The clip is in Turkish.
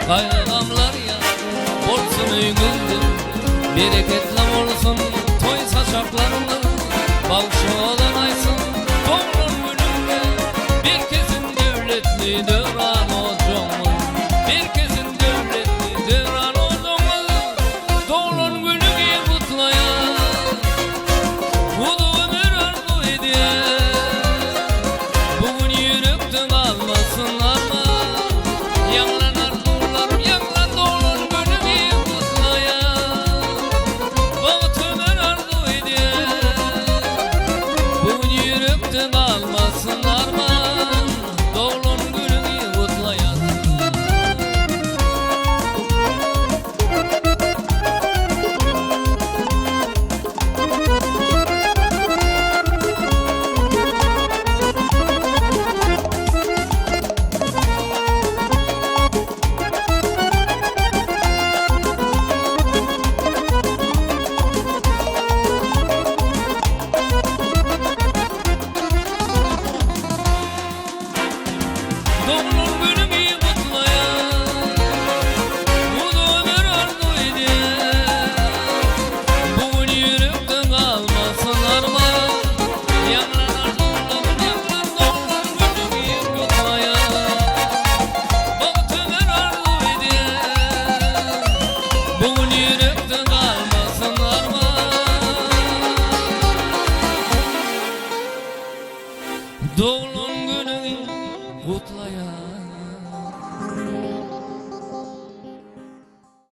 Bayramlar ya olsun öýüňizde, bereketli bolsun toy saçaklarınız. Bagşy olan aýsyn doğran günüňde, bir kesin döwletli döwran ojoňuz, bir kesin döwletli döwran ojoňuz. Doğran günüňi gutlaýar, uzun ömür arzu edýär. Bugün ýürekden almasyn arman, ýanglan arzular, ýanglan doğran günüňi gutlaýar. Bagyt ömür arzu edýär, bugün ýürekden almasyn arman, doğran günüňi gutlaýar. Doğran günüňi gutlaýar, uzun ömür arzu edýär. Bugün ýürekden almasyn arman, ýanglan arzular, ýanglan doğran günüňi gutlaýar. Bagyt ömür arzu edýär, bugün